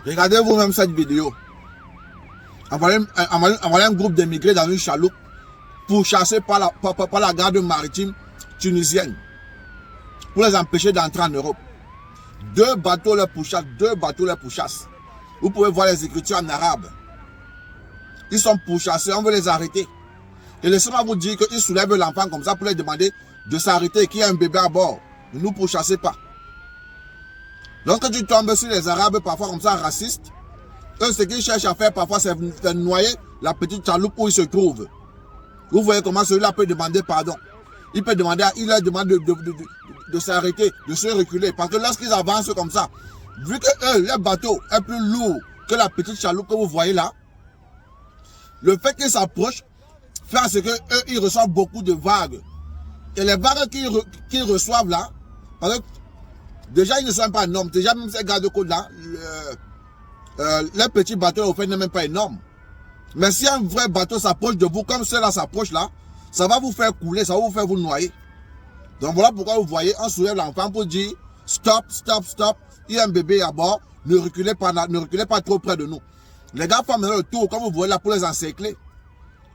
Regardez vous-même cette vidéo. Envoyez un groupe d'émigrés dans une chaloupe pourchassés par la garde maritime tunisienne pour les empêcher d'entrer en Europe. 2 bateaux les pourchassent. Vous pouvez voir les écritures en arabe. Ils sont pourchassés, on veut les arrêter. Et laissez-moi vous dire qu'ils soulèvent l'enfant comme ça pour leur demander de s'arrêter et qu'il y a un bébé à bord. Ne nous pourchassez pas. Lorsque tu tombes sur les Arabes, parfois comme ça, racistes, eux, ce qu'ils cherchent à faire parfois, c'est de noyer la petite chaloupe où ils se trouvent. Vous voyez comment celui-là peut demander pardon. Il peut demander, il leur demande de s'arrêter, de se reculer. Parce que lorsqu'ils avancent comme ça, vu que eux, le bateau est plus lourd que la petite chaloupe que vous voyez là, le fait qu'ils s'approchent fait à ce que eux, ils reçoivent beaucoup de vagues. Et les vagues qu'ils reçoivent là, parce que déjà ils ne sont pas énormes. Déjà même ces gardes-côtes là, les petits bateaux au fait n'est même pas énorme. Mais si un vrai bateau s'approche de vous, comme ceux-là s'approchent là, ça va vous faire couler, ça va vous faire vous noyer. Donc voilà pourquoi vous voyez, on soulève l'enfant pour dire stop, stop, stop. Il y a un bébé à bord, ne reculez pas trop près de nous. Les gars font maintenant le tour, comme vous voyez là, pour les encercler.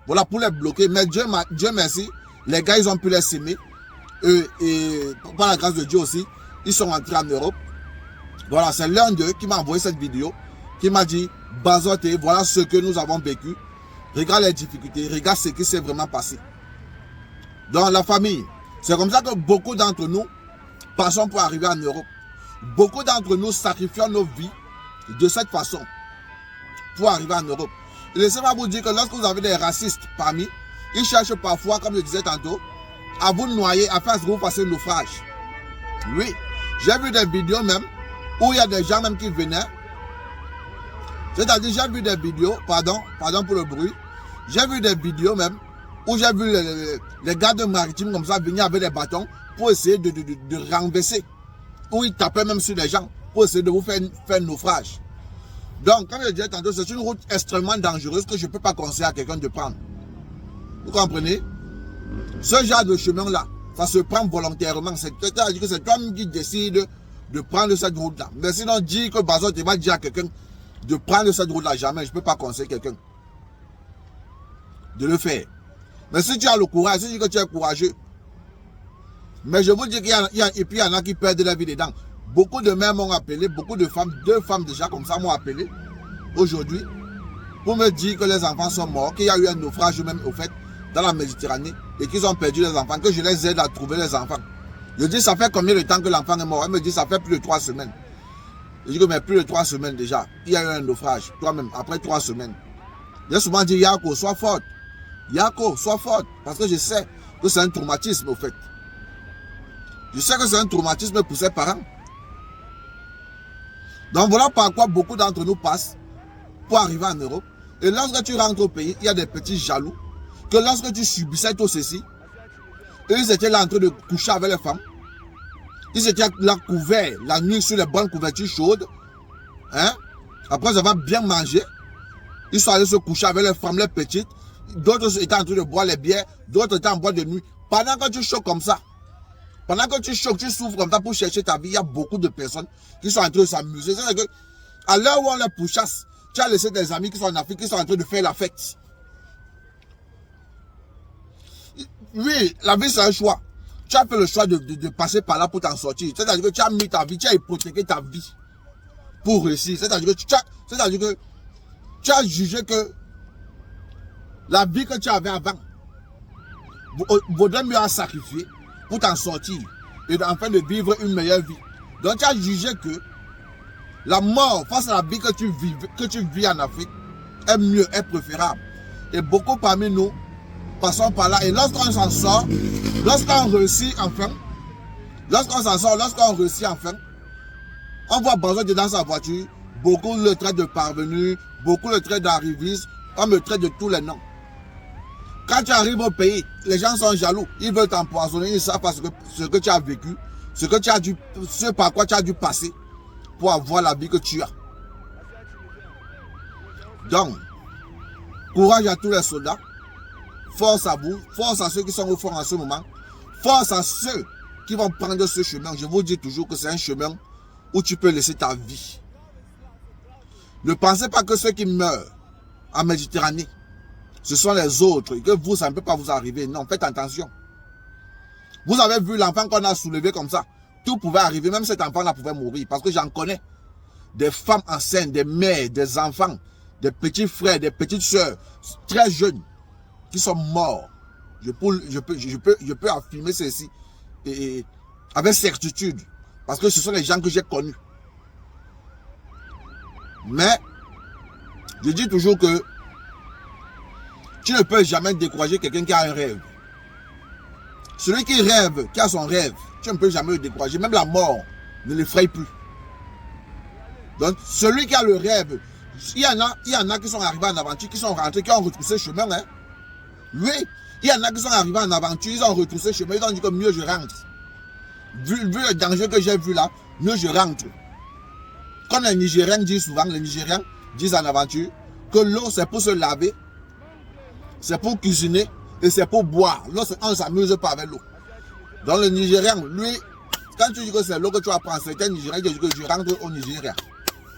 Voilà, pour les bloquer. Mais Dieu merci, les gars, ils ont pu les semer. Et par la grâce de Dieu aussi, ils sont entrés en Europe. Voilà, c'est l'un d'eux qui m'a envoyé cette vidéo, qui m'a dit, Bazote, voilà ce que nous avons vécu. Regarde les difficultés, regarde ce qui s'est vraiment passé. Dans la famille, c'est comme ça que beaucoup d'entre nous passons pour arriver en Europe. Beaucoup d'entre nous sacrifions nos vies de cette façon pour arriver en Europe. Et laissez-moi vous dire que lorsque vous avez des racistes parmi, ils cherchent parfois, comme je disais tantôt, à vous noyer, à faire ce que vous fassiez naufrage. Oui, j'ai vu des vidéos même où il y a des gens même qui venaient. C'est-à-dire, j'ai vu des vidéos, pardon pour le bruit, j'ai vu des vidéos même où j'ai vu les gardes maritimes comme ça venir avec des bâtons pour essayer de renverser. Où ils tapaient même sur les gens pour essayer de vous faire naufrage. Donc, comme je disais tantôt, c'est une route extrêmement dangereuse que je ne peux pas conseiller à quelqu'un de prendre. Vous comprenez? Ce genre de chemin-là, ça se prend volontairement. C'est-à-dire que c'est toi-même qui décide de prendre cette route-là. Mais sinon, dire que Bazote va dire à quelqu'un de prendre cette route-là, jamais. Je ne peux pas conseiller quelqu'un de le faire. Mais si tu as le courage, si tu dis que tu es courageux, mais je vous dis qu'il y en a qui perdent la vie dedans. Beaucoup de mères m'ont appelé, beaucoup de femmes, 2 femmes déjà comme ça m'ont appelé aujourd'hui pour me dire que les enfants sont morts, qu'il y a eu un naufrage même au fait dans la Méditerranée et qu'ils ont perdu les enfants, que je les aide à trouver les enfants. Je dis ça fait combien de temps que l'enfant est mort? Elle me dit ça fait plus de 3 semaines. Je dis que mais plus de 3 semaines déjà, il y a eu un naufrage, toi-même, après 3 semaines. J'ai souvent dit Yako, sois forte. Yako, sois forte, parce que je sais que c'est un traumatisme au fait. Je sais que c'est un traumatisme pour ses parents. Donc voilà par quoi beaucoup d'entre nous passent pour arriver en Europe. Et lorsque tu rentres au pays, il y a des petits jaloux que lorsque tu subissais tout ceci, ils étaient là en train de coucher avec les femmes. Ils étaient là couverts la nuit sur les bonnes couvertures chaudes. Hein? Après avoir bien mangé, ils sont allés se coucher avec les femmes, les petites. D'autres étaient en train de boire les bières, d'autres étaient en boîte de nuit. Pendant que tu choques comme ça, pendant que tu choques, tu souffres comme ça pour chercher ta vie, il y a beaucoup de personnes qui sont en train de s'amuser. C'est-à-dire qu'à l'heure où on les pourchasse, tu as laissé des amis qui sont en Afrique, qui sont en train de faire la fête. Oui, la vie c'est un choix. Tu as fait le choix de passer par là pour t'en sortir. C'est-à-dire que tu as mis ta vie, tu as hypothéqué ta vie pour réussir. C'est-à-dire que tu as jugé que la vie que tu avais avant vaudrait mieux à sacrifier pour t'en sortir et enfin de vivre une meilleure vie. Donc tu as jugé que la mort face à la vie que tu vis en Afrique est mieux, est préférable. Et beaucoup parmi nous passons par là. Et lorsqu'on s'en sort, lorsqu'on réussit enfin, on voit Bazote dans sa voiture, beaucoup le traitent de parvenu, beaucoup le traitent d'arriviste, on me traite de tous les noms. Quand tu arrives au pays, les gens sont jaloux, ils veulent t'empoisonner, ils savent pas ce que tu as vécu, ce par quoi tu as dû passer pour avoir la vie que tu as. Donc, courage à tous les soldats, force à vous, force à ceux qui sont au fond en ce moment, force à ceux qui vont prendre ce chemin. Je vous dis toujours que c'est un chemin où tu peux laisser ta vie. Ne pensez pas que ceux qui meurent en Méditerranée, ce sont les autres, et que vous, ça ne peut pas vous arriver. Non, faites attention. Vous avez vu l'enfant qu'on a soulevé comme ça. Tout pouvait arriver, même cet enfant-là pouvait mourir. Parce que j'en connais. Des femmes enceintes, des mères, des enfants, des petits frères, des petites soeurs, très jeunes, qui sont morts. Je peux affirmer ceci et avec certitude. Parce que ce sont les gens que j'ai connus. Mais, je dis toujours que tu ne peux jamais décourager quelqu'un qui a un rêve. Celui qui rêve, qui a son rêve, tu ne peux jamais le décourager. Même la mort ne l'effraie plus. Donc, celui qui a le rêve, il y en a qui sont arrivés en aventure, qui sont rentrés, qui ont retroussé chemin. Hein? Oui, il y en a qui sont arrivés en aventure, ils ont retroussé chemin, ils ont dit que mieux je rentre. Vu le danger que j'ai vu là, mieux je rentre. Comme les Nigériens disent souvent, les Nigériens disent en aventure, que l'eau c'est pour se laver, c'est pour cuisiner et c'est pour boire. L'eau, on ne s'amuse pas avec l'eau. Donc le Nigérian, lui, quand tu dis que c'est l'eau que tu vas prendre, certains Nigériens disent que je rentre au Nigeria.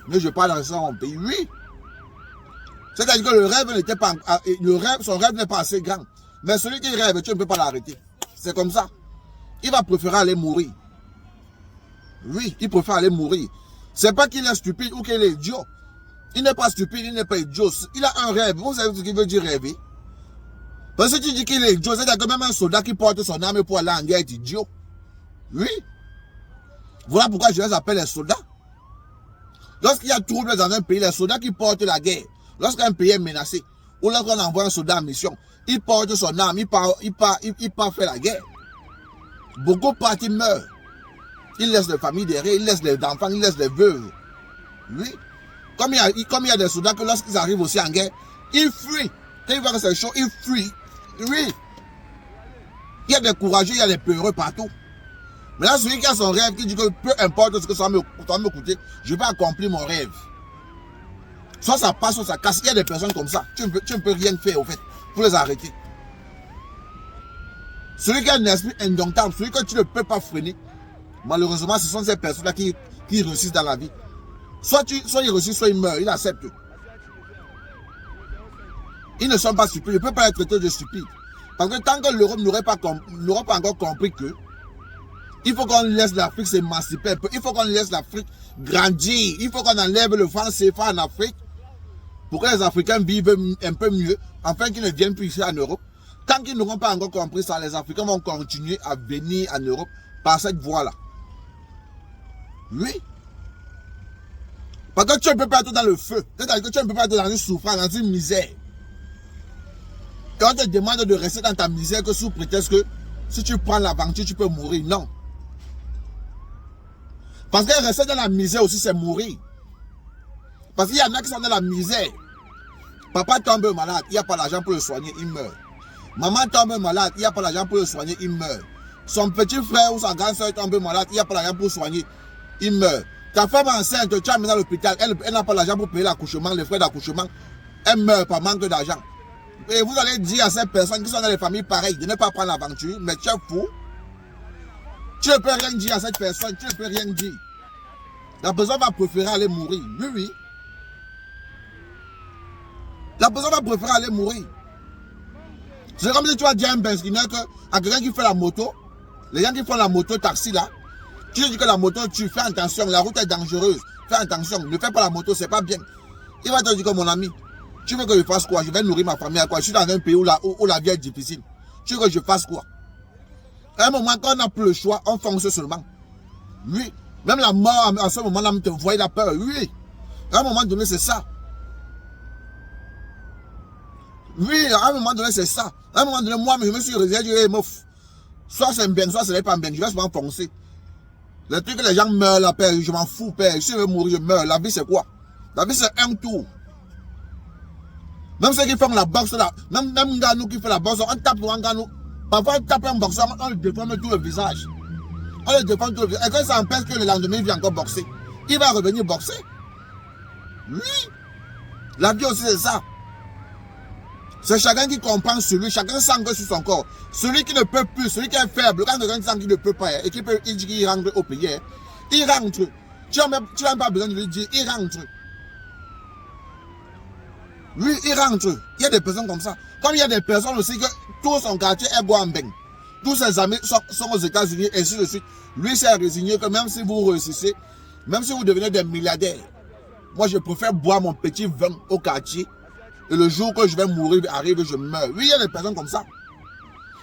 Mais je parle dans son pays. Oui. C'est-à-dire que le rêve n'était pas, son rêve n'est pas assez grand. Mais celui qui rêve, tu ne peux pas l'arrêter. C'est comme ça. Il va préférer aller mourir. Oui, il préfère aller mourir. C'est pas qu'il est stupide ou qu'il est idiot. Il n'est pas stupide, il n'est pas idiot. Il a un rêve. Vous savez ce qu'il veut dire rêver? Parce que tu dis qu'il est idiot, c'est-à-dire que même un soldat qui porte son arme pour aller en guerre est idiot. Oui. Voilà pourquoi je les appelle les soldats. Lorsqu'il y a trouble dans un pays, les soldats qui portent la guerre, lorsqu'un pays est menacé, ou lorsqu'on envoie un soldat en mission, il porte son arme, il part faire la guerre. Beaucoup partent, ils meurent. Il laisse les familles derrière, il laisse les enfants, il laisse les veuves. Oui. Comme il y a des soldats que lorsqu'ils arrivent aussi en guerre, ils fuient. Quand ils voient que c'est chaud, ils fuient. Oui. Il y a des courageux, il y a des peureux partout. Mais là, celui qui a son rêve, qui dit que peu importe ce que ça va me coûter, je vais accomplir mon rêve. Soit ça passe, soit ça casse. Il y a des personnes comme ça. Tu ne peux rien faire, au fait, pour les arrêter. Celui qui a un esprit indomptable, celui que tu ne peux pas freiner, malheureusement, ce sont ces personnes-là qui réussissent dans la vie. Soit ils réussissent, soit ils meurent. Ils acceptent. Ils ne sont pas stupides. Ils ne peuvent pas être traités de stupides. Parce que tant que l'Europe n'aurait pas encore compris que il faut qu'on laisse l'Afrique s'émanciper un peu. Il faut qu'on laisse l'Afrique grandir. Il faut qu'on enlève le franc CFA en Afrique pour que les Africains vivent un peu mieux, afin qu'ils ne viennent plus ici en Europe. Tant qu'ils n'auront pas encore compris ça, les Africains vont continuer à venir en Europe par cette voie-là. Oui. Parce que tu ne peux pas être dans le feu. C'est-à-dire que tu ne peux pas être dans une souffrance, dans une misère. Et on te demande de rester dans ta misère que sous prétexte que si tu prends l'aventure, tu peux mourir. Non. Parce que rester dans la misère aussi, c'est mourir. Parce qu'il y en a qui sont dans la misère. Papa tombe malade, il n'y a pas l'argent pour le soigner, il meurt. Maman tombe malade, il n'y a pas l'argent pour le soigner, il meurt. Son petit frère ou sa grande soeur tombe malade, il n'y a pas l'argent pour le soigner, il meurt. Ta femme enceinte, tu as mis dans l'hôpital, elle n'a pas l'argent pour payer l'accouchement, les frais d'accouchement. Elle meurt par manque d'argent. Et vous allez dire à ces personnes qui sont dans les familles pareilles de ne pas prendre l'aventure, mais tu es fou. Tu ne peux rien dire à cette personne, tu ne peux rien dire. La personne va préférer aller mourir. Oui, oui. La personne va préférer aller mourir. C'est comme si tu vas dire à un benzineur à quelqu'un qui fait la moto, les gens qui font la moto taxi là, tu dis que la moto, tu fais attention, la route est dangereuse, fais attention, ne fais pas la moto, c'est pas bien. Il va te dire que mon ami, tu veux que je fasse quoi? Je vais nourrir ma famille à quoi? Je suis dans un pays où la vie est difficile. Tu veux que je fasse quoi? À un moment, quand on n'a plus le choix, on fonce seulement. Oui. Même la mort, à ce moment-là, te voit la peur. Oui. À un moment donné, c'est ça. Oui, à un moment donné, c'est ça. À un moment donné, moi, je me suis réveillé, je dis, soit c'est bien, soit ce n'est pas bien. Je vais souvent foncer. Le truc que les gens meurent, la peur, je m'en fous, père. Si je veux mourir, je meurs. La vie, c'est quoi? La vie, c'est un tour. Même ceux qui font la boxe, là, même Nganou qui fait la boxe, on tape pour un Nganou. Parfois, on tape un boxeur, on le déforme tout le visage. On le déforme tout le visage. Et quand ça empêche que le lendemain, il vient encore boxer. Il va revenir boxer. Oui. La vie aussi, c'est ça. C'est chacun qui comprend celui, chacun sent que sur son corps. Celui qui ne peut plus, celui qui est faible, quand quelqu'un sent qu'il ne peut pas, et il dit qu'il rentre au pays, il rentre. Tu n'as même pas besoin de lui dire, il rentre. Lui, il rentre. Il y a des personnes comme ça. Comme il y a des personnes aussi que tout son quartier est Guambeng. Tous ses amis sont aux États-Unis et ainsi de suite. Lui s'est résigné que même si vous réussissez, même si vous devenez des milliardaires, moi je préfère boire mon petit vin au quartier et le jour que je vais mourir arrive, je meurs. Oui, il y a des personnes comme ça.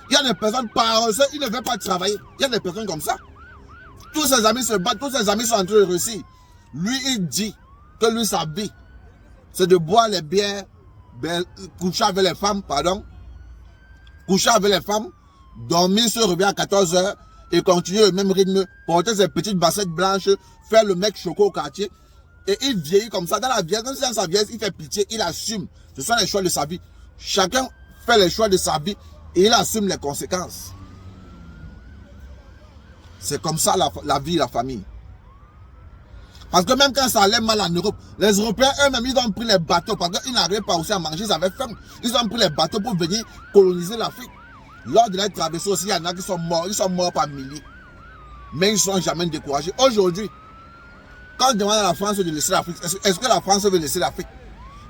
Il y a des personnes paresseuses, ils ne veulent pas travailler. Il y a des personnes comme ça. Tous ses amis se battent, tous ses amis sont en train de réussir. Lui, il dit que lui, sa vie, c'est de boire les bières, coucher avec les femmes, coucher avec les femmes, dormir, se réveiller à 14 h et continuer le même rythme, porter ses petites baskets blanches, faire le mec choco au quartier. Et il vieillit comme ça. Dans la vieillesse, dans sa vieillesse, il fait pitié, il assume. Ce sont les choix de sa vie. Chacun fait les choix de sa vie et il assume les conséquences. C'est comme ça la vie, la famille. Parce que même quand ça allait mal en Europe, les Européens eux-mêmes, ils ont pris les bateaux parce qu'ils n'arrivaient pas aussi à manger, ils avaient faim. Ils ont pris les bateaux pour venir coloniser l'Afrique. Lors de la traversée aussi, il y en a qui sont morts, ils sont morts par milliers. Mais ils ne sont jamais découragés. Aujourd'hui, quand on demande à la France de laisser l'Afrique, est-ce que la France veut laisser l'Afrique?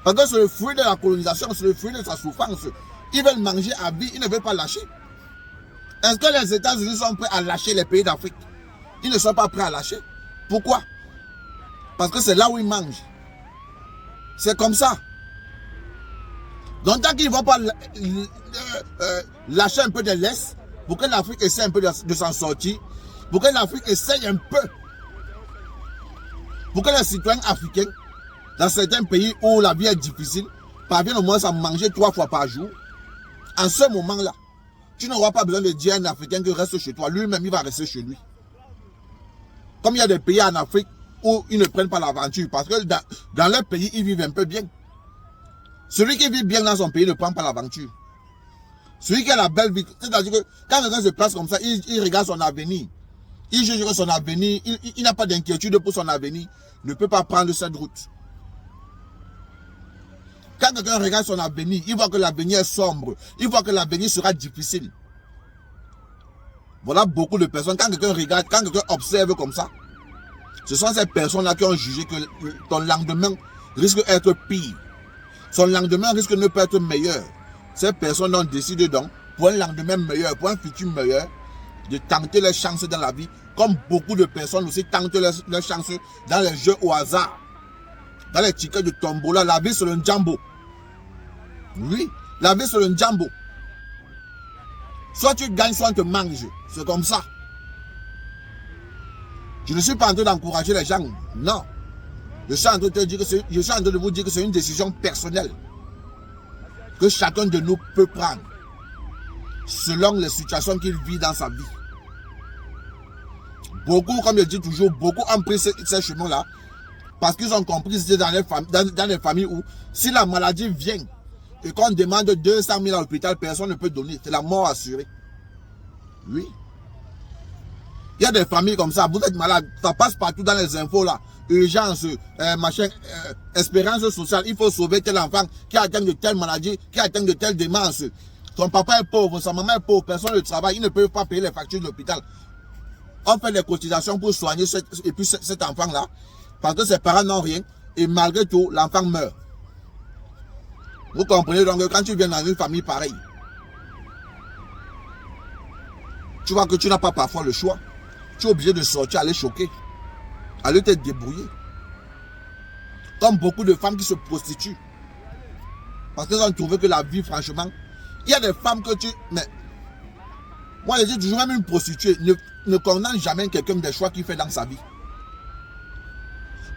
Parce que c'est le fruit de la colonisation, c'est le fruit de sa souffrance. Ils veulent manger à vie, ils ne veulent pas lâcher. Est-ce que les États-Unis sont prêts à lâcher les pays d'Afrique? Ils ne sont pas prêts à lâcher. Pourquoi? Parce que c'est là où ils mangent. C'est comme ça. Donc tant qu'ils ne vont pas lâcher un peu de l'Est, pour que l'Afrique essaie un peu de s'en sortir, pour que l'Afrique essaye un peu, pour que les citoyens africains, dans certains pays où la vie est difficile, parviennent au moins à manger 3 fois par jour, en ce moment-là, tu n'auras pas besoin de dire à un Africain que reste chez toi. Lui-même, il va rester chez lui. Comme il y a des pays en Afrique où ils ne prennent pas l'aventure, parce que dans leur pays, ils vivent un peu bien. Celui qui vit bien dans son pays ne prend pas l'aventure. Celui qui a la belle vie, c'est-à-dire que quand quelqu'un se place comme ça, il regarde son avenir. Il juge que son avenir, il n'a pas d'inquiétude pour son avenir, ne peut pas prendre cette route. Quand quelqu'un regarde son avenir, il voit que l'avenir est sombre, il voit que l'avenir sera difficile. Voilà beaucoup de personnes, quand quelqu'un regarde, quand quelqu'un observe comme ça, ce sont ces personnes-là qui ont jugé que ton lendemain risque d'être pire. Son lendemain risque de ne pas être meilleur. Ces personnes ont décidé donc, pour un lendemain meilleur, pour un futur meilleur, de tenter leurs chances dans la vie, comme beaucoup de personnes aussi tentent leurs chances dans les jeux au hasard, dans les tickets de tombola. La vie c'est le njambo. Oui, la vie c'est le njambo. Soit tu gagnes, soit on te mange. C'est comme ça. Je ne suis pas en train d'encourager les gens. Non. Je suis en train de vous dire que c'est une décision personnelle que chacun de nous peut prendre selon les situations qu'il vit dans sa vie. Beaucoup, comme je dis toujours, beaucoup ont pris ces chemins-là parce qu'ils ont compris que c'était dans les familles où si la maladie vient et qu'on demande 200 000 à l'hôpital, personne ne peut donner. C'est la mort assurée. Oui. Il y a des familles comme ça, vous êtes malade, ça passe partout dans les infos là. Urgence, machin, espérance sociale, il faut sauver tel enfant qui a atteint de telle maladie, qui a atteint de telle démence. Son papa est pauvre, sa maman est pauvre, personne ne travaille, ils ne peuvent pas payer les factures de l'hôpital. On fait des cotisations pour soigner cet enfant-là, parce que ses parents n'ont rien, et malgré tout, l'enfant meurt. Vous comprenez donc que quand tu viens dans une famille pareille, tu vois que tu n'as pas parfois le choix. Tu es obligé de sortir, aller choquer, aller te débrouiller. Comme beaucoup de femmes qui se prostituent. Parce qu'elles ont trouvé que la vie, franchement, il y a des femmes que tu... Mais moi, je dis toujours, même une prostituée ne condamne jamais quelqu'un des choix qu'il fait dans sa vie.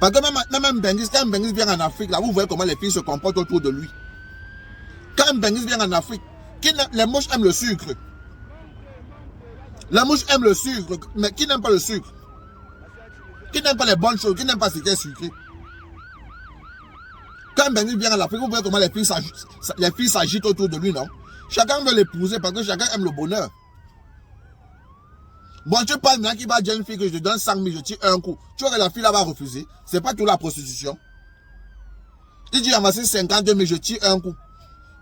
Parce que même un Bengis, quand un Bengis vient en Afrique, là, vous voyez comment les filles se comportent autour de lui. Quand un Bengis vient en Afrique, les mouches aiment le sucre. La mouche aime le sucre, mais qui n'aime pas le sucre? Qui n'aime pas les bonnes choses? Qui n'aime pas ce qui est sucré? Quand Benny vient à l'Afrique, vous voyez comment les filles s'agitent autour de lui, non? Chacun veut l'épouser parce que chacun aime le bonheur. Bon, tu parles maintenant qu'il va dire à une fille que je te donne 100 000, je tire un coup. Tu vois que la fille là va refuser. C'est pas tout la prostitution. Il dit, voici 52 000, je tire un coup.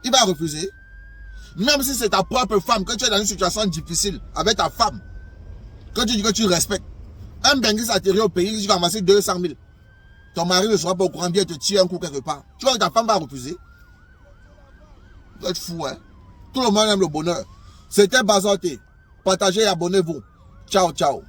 Il va refuser. Même si c'est ta propre femme, que tu es dans une situation difficile avec ta femme, que tu dis que tu respectes. Un Bengis atterri au pays, il dit, voici 200 000. Ton mari ne sera pas au courant, bien te tire un coup quelque part. Tu vois que ta femme va refuser. Vous êtes fous, hein? Tout le monde aime le bonheur. C'était Bazoté. Partagez et abonnez-vous. Ciao, ciao.